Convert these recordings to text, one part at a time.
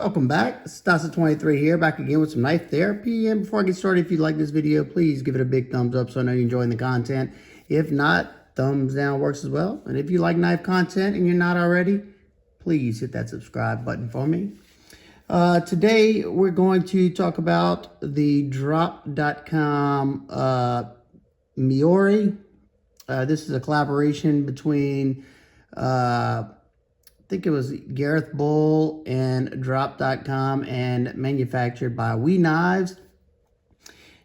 Welcome back. It's Adsense23 here, back again with some knife therapy. And before I get started, if you like this video, please give it a big thumbs up so I know you're enjoying the content. If not, thumbs down works as well. And if you like knife content and you're not already, please hit that subscribe button for me. Today, we're going to talk about the Drop.com Miura. This is a collaboration between I think it was Gareth Bull and Drop.com and manufactured by We Knives.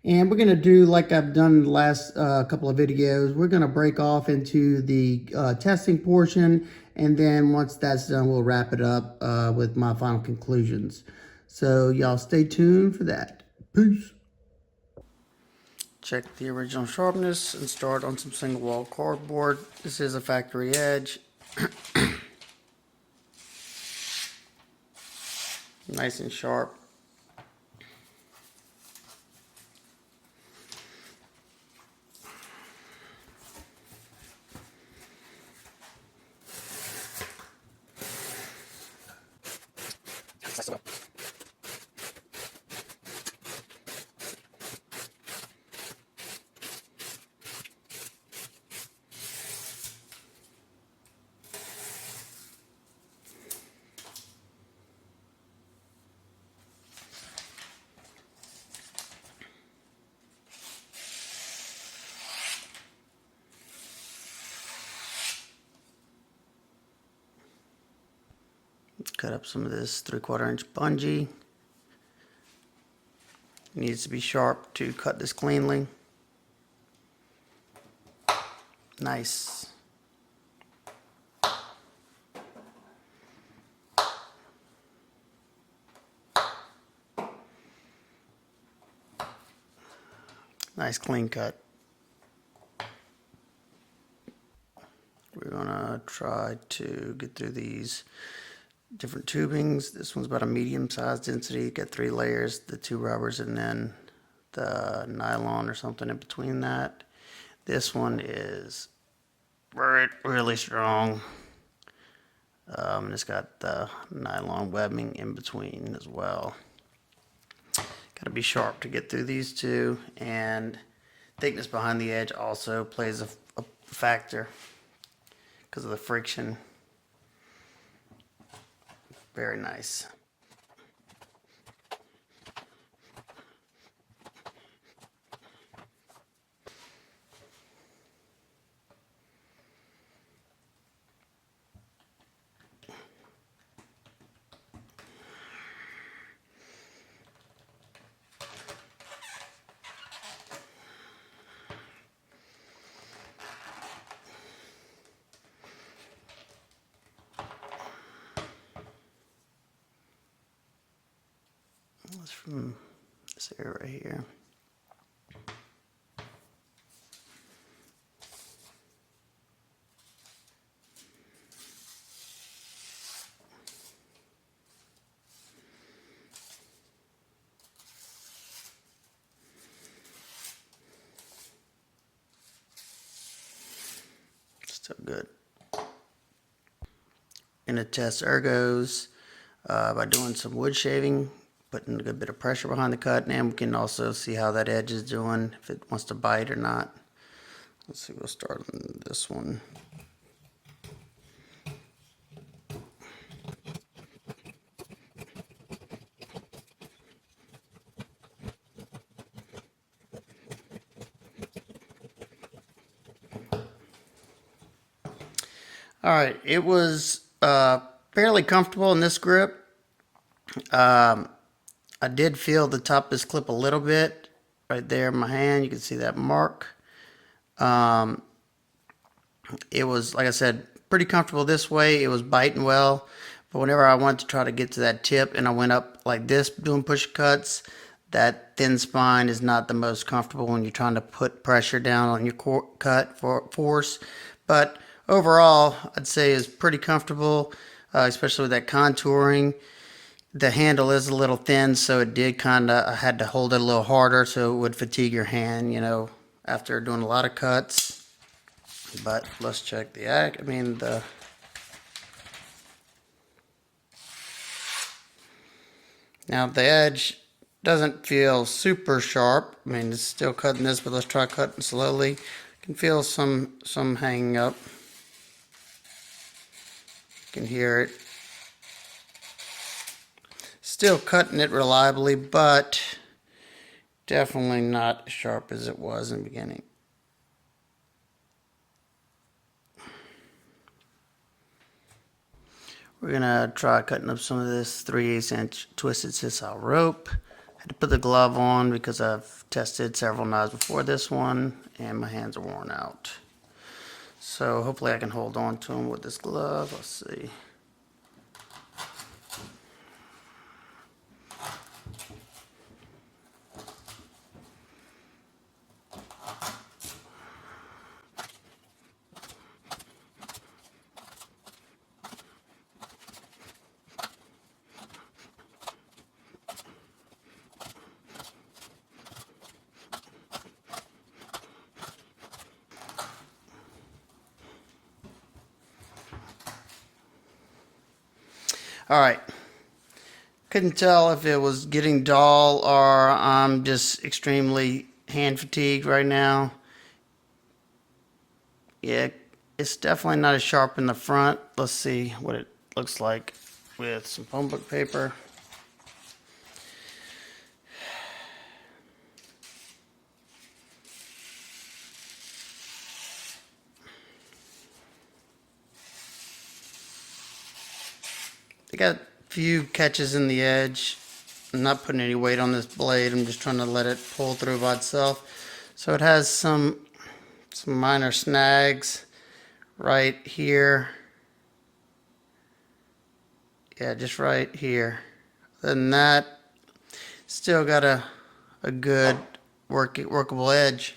And we're going to do like I've done the last couple of videos. We're going to break off into the testing portion. And then once that's done, we'll wrap it up with my final conclusions. So y'all stay tuned for that. Peace. Check the original sharpness and start on some single wall cardboard. This is a factory edge. Nice and sharp. Cut up some of this 3/4 inch bungee. It needs to be sharp to cut this cleanly. Nice. Nice clean cut. We're gonna try to get through these different tubings. This one's about a medium sized density. Got 3 layers, the 2 rubbers and then the nylon or something in between that. This one is really strong. And it's got the nylon webbing in between as well. Got to be sharp to get through these two, and thickness behind the edge also plays a factor because of the friction. Very nice. That's from this area right here. Still good. Gonna test ergos by doing some wood shaving, putting a good bit of pressure behind the cut, and we can also see how that edge is doing, if it wants to bite or not. Let's see, we'll start on this one. All right, it was fairly comfortable in this grip. I did feel the top of this clip a little bit right there in my hand. You can see that mark. It was, like I said, pretty comfortable this way. It was biting well, but whenever I wanted to try to get to that tip and I went up like this doing push cuts, that thin spine is not the most comfortable when you're trying to put pressure down on your cut for force. But overall, I'd say it's pretty comfortable, especially with that contouring. The handle is a little thin, so it did I had to hold it a little harder so it would fatigue your hand, you know, after doing a lot of cuts. But let's check Now the edge doesn't feel super sharp. I mean, it's still cutting this, but let's try cutting slowly. You can feel some hanging up. You can hear it. Still cutting it reliably, but definitely not as sharp as it was in the beginning. We're gonna try cutting up some of this 3/8 inch twisted sisal rope. I had to put the glove on because I've tested several knives before this one and my hands are worn out. So hopefully I can hold on to them with this glove. Let's see. All right. Couldn't tell if it was getting dull or I'm just extremely hand fatigued right now. Yeah, it's definitely not as sharp in the front. Let's see what it looks like with some phone book paper. They got a few catches in the edge. I'm not putting any weight on this blade. I'm just trying to let it pull through by itself. So it has some minor snags right here. Yeah, just right here. Other than that, still got a good workable edge.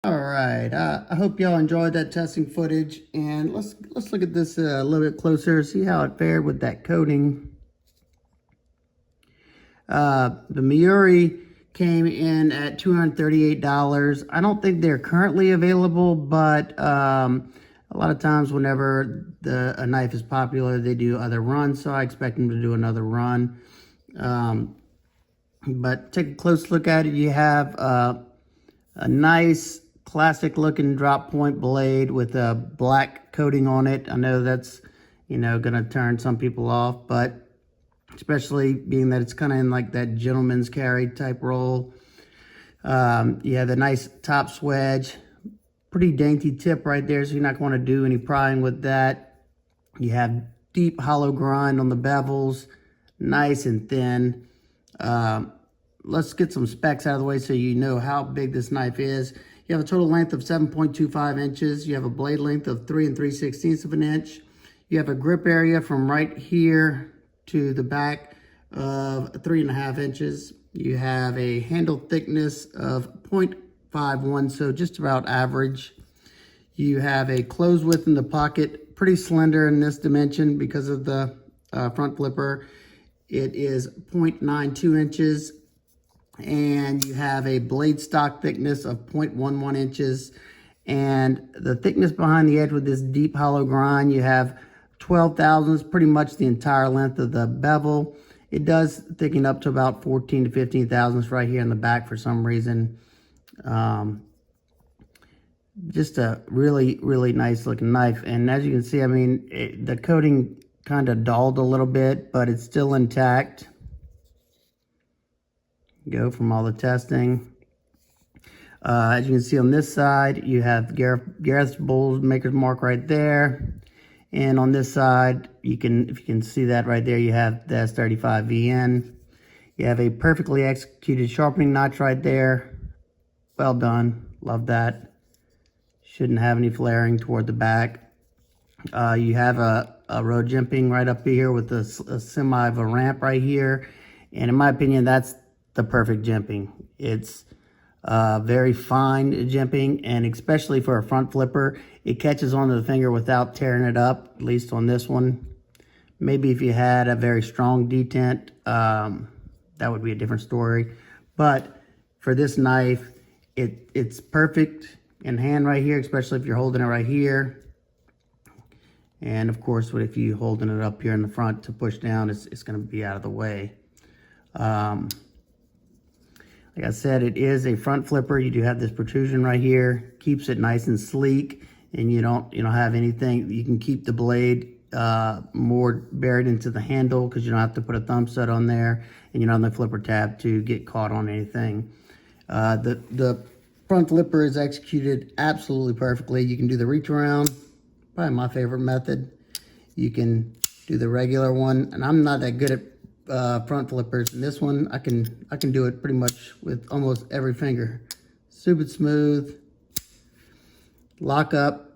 All right, I hope y'all enjoyed that testing footage, and let's look at this a little bit closer, see how it fared with that coating. The Miura came in at $238. I don't think they're currently available, but a lot of times whenever a knife is popular, they do other runs, so I expect them to do another run. But take a close look at it. You have a nice classic looking drop point blade with a black coating on it. I know that's, gonna turn some people off, but especially being that it's kind of in like that gentleman's carry type roll. You have the nice top swedge, pretty dainty tip right there, so you're not going to do any prying with that. You have deep hollow grind on the bevels, nice and thin. Let's get some specs out of the way so you know how big this knife is. You have a total length of 7.25 inches. You have a blade length of 3 3/16 of an inch. You have a grip area from right here to the back of 3.5 inches. You have a handle thickness of 0.51, so just about average. You have a close width in the pocket, pretty slender in this dimension because of the front flipper. It is 0.92 inches. And you have a blade stock thickness of 0.11 inches. And the thickness behind the edge with this deep hollow grind, you have 12 thousandths, pretty much the entire length of the bevel. It does thicken up to about 14 to 15 thousandths right here in the back for some reason. Just a really, really nice looking knife. And as you can see, I mean, the coating kind of dulled a little bit, but it's still intact. Go from all the testing. As you can see on this side, you have Gareth's Bull Maker's Mark right there. And on this side, if you can see that right there, you have the S35VN. You have a perfectly executed sharpening notch right there. Well done, love that. Shouldn't have any flaring toward the back. You have a row jimping right up here with a semi of a ramp right here. And in my opinion, that's the perfect jimping. It's very fine jimping, and especially for a front flipper, it catches onto the finger without tearing it up, at least on this one. Maybe if you had a very strong detent, that would be a different story. But for this knife, it's perfect in hand right here, especially if you're holding it right here. And of course, if you holding it up here in the front to push down, it's going to be out of the way. Like I said, it is a front flipper. You do have this protrusion right here, keeps it nice and sleek, and you don't have anything. You can keep the blade more buried into the handle because you don't have to put a thumb stud on there, and you don't have the flipper tab to get caught on anything. The front flipper is executed absolutely perfectly. You can do the reach around, probably my favorite method. You can do the regular one, and I'm not that good at front flippers. And this one, I can do it pretty much with almost every finger. Super smooth. Lock up,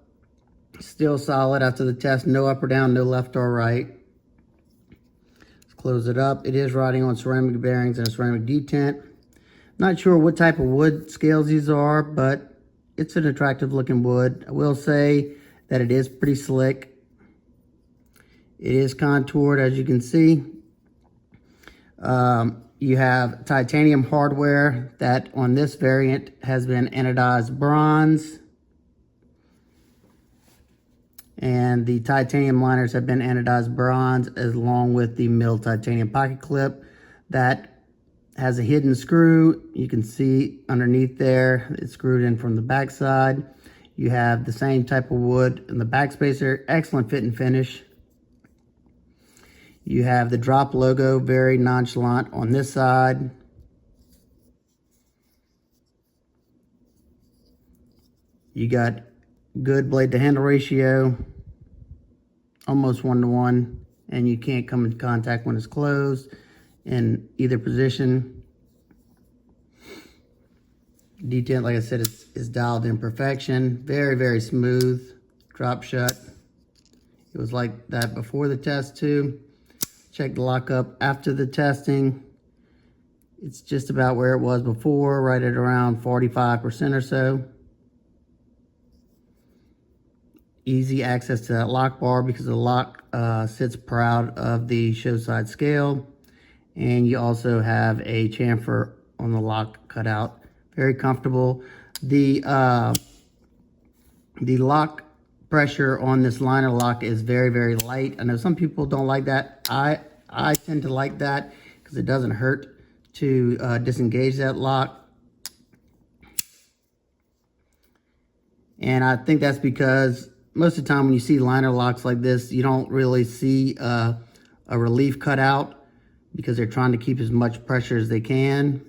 still solid after the test. No up or down, no left or right. Let's close it up. It is riding on ceramic bearings and a ceramic detent. Not sure what type of wood scales these are, but it's an attractive looking wood. I will say that it is pretty slick. It is contoured, as you can see. You have titanium hardware that on this variant has been anodized bronze. And the titanium liners have been anodized bronze, along with the milled titanium pocket clip that has a hidden screw. You can see underneath there, it's screwed in from the back side. You have the same type of wood in the back spacer, excellent fit and finish. You have the Drop logo, very nonchalant on this side. You got good blade to handle ratio, almost 1-to-1, and you can't come in contact when it's closed in either position. Detent, like I said, is dialed in perfection. Very, very smooth. Drop shut. It was like that before the test too. Check the lockup after the testing. It's just about where it was before, right at around 45% or so. Easy access to that lock bar because the lock sits proud of the show side scale. And you also have a chamfer on the lock cutout. Very comfortable. The lock pressure on this liner lock is very, very light. I know some people don't like that. I tend to like that because it doesn't hurt to disengage that lock. And I think that's because most of the time when you see liner locks like this, you don't really see a relief cutout because they're trying to keep as much pressure as they can.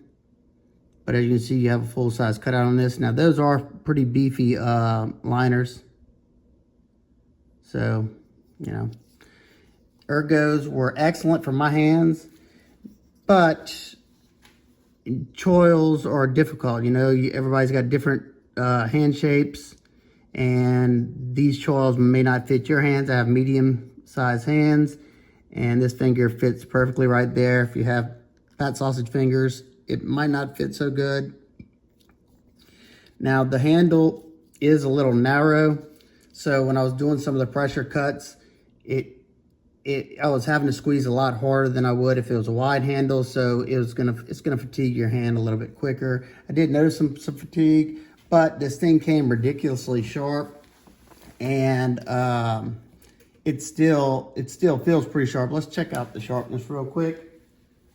But as you can see, you have a full-size cutout on this. Now, those are pretty beefy liners. So, you know, ergos were excellent for my hands, but choils are difficult. You know, everybody's got different hand shapes, and these choils may not fit your hands. I have medium-sized hands, and this finger fits perfectly right there. If you have fat sausage fingers, it might not fit so good. Now, the handle is a little narrow, so when I was doing some of the pressure cuts, I was having to squeeze a lot harder than I would if it was a wide handle, so it's gonna fatigue your hand a little bit quicker. I did notice some fatigue, but this thing came ridiculously sharp, and it still feels pretty sharp. Let's check out the sharpness real quick.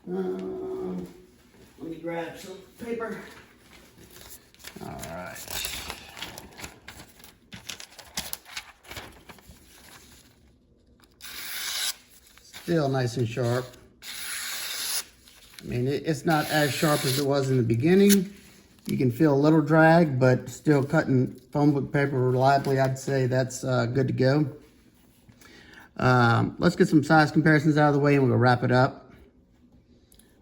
Let me grab some paper. All right. Still nice and sharp. I mean, it's not as sharp as it was in the beginning. You can feel a little drag, but still cutting phone book paper reliably, I'd say that's good to go. Let's get some size comparisons out of the way and we'll wrap it up.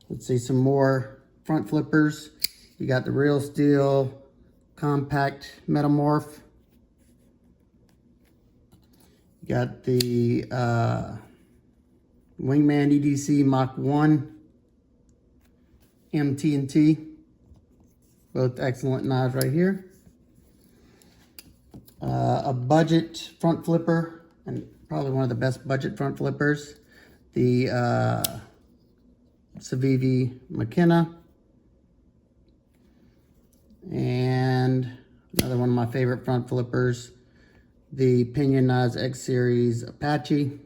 Let's see some more front flippers. You got the Real Steel Compact Metamorph. You got the Wingman EDC Mach 1 MT&T. Both excellent knives right here. A budget front flipper, and probably one of the best budget front flippers. The Civivi McKenna. And another one of my favorite front flippers, the Pinionized X Series Apache.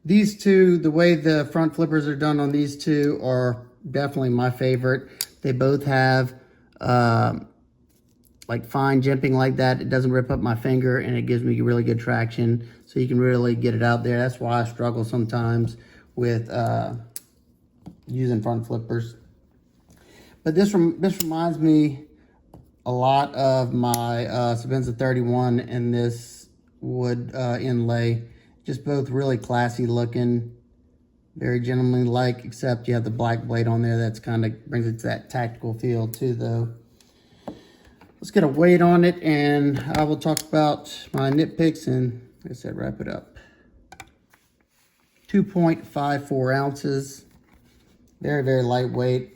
These two, the way the front flippers are done on these two are definitely my favorite. They both have like fine jimping like that. It doesn't rip up my finger, and it gives me really good traction, so you can really get it out there. That's why I struggle sometimes with using front flippers. But this reminds me a lot of my Sabenza 31 and this wood inlay. Just both really classy looking, very gentlemanly-like, except you have the black blade on there. That's kind of brings it to that tactical feel too, though. Let's get a weight on it, and I will talk about my nitpicks and, like I said, wrap it up. 2.54 ounces. Very, very lightweight.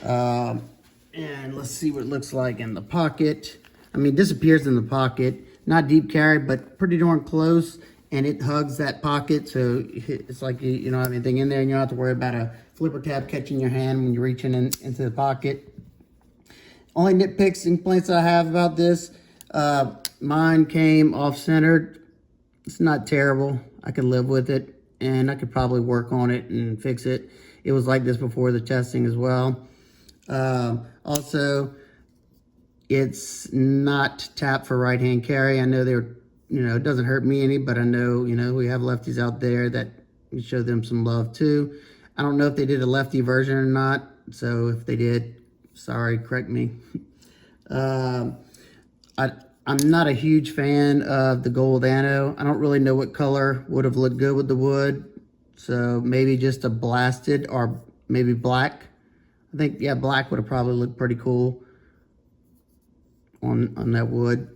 And let's see what it looks like in the pocket. I mean, it disappears in the pocket. Not deep carry, but pretty darn close. And it hugs that pocket, so it's like you don't have anything in there, and you don't have to worry about a flipper tab catching your hand when you're reaching into the pocket. Only nitpicks and complaints I have about this, mine came off-centered. It's not terrible. I could live with it, and I could probably work on it and fix it. It was like this before the testing as well. Also, it's not tapped for right-hand carry. I know they're, it doesn't hurt me any, but I know, we have lefties out there that we show them some love too. I don't know if they did a lefty version or not, so if they did, sorry, correct me. I'm not a huge fan of the gold anno. I don't really know what color would have looked good with the wood, so maybe just a blasted or maybe black. I think, yeah, black would have probably looked pretty cool on that wood.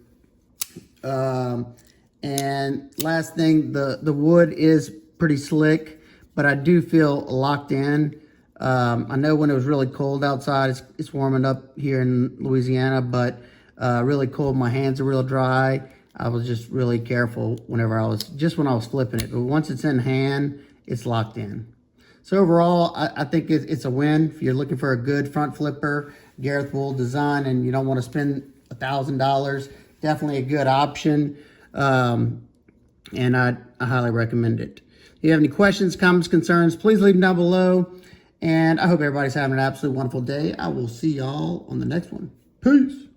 And last thing, the wood is pretty slick, but I do feel locked in. I know when it was really cold outside, it's warming up here in Louisiana, but really cold, my hands are real dry. I was just really careful when I was flipping it. But once it's in hand, it's locked in. So overall, I think it's a win. If you're looking for a good front flipper, Gareth Wool design, and you don't want to spend $1,000, definitely a good option. And I highly recommend it. If you have any questions, comments, concerns, please leave them down below. And I hope everybody's having an absolutely wonderful day. I will see y'all on the next one. Peace.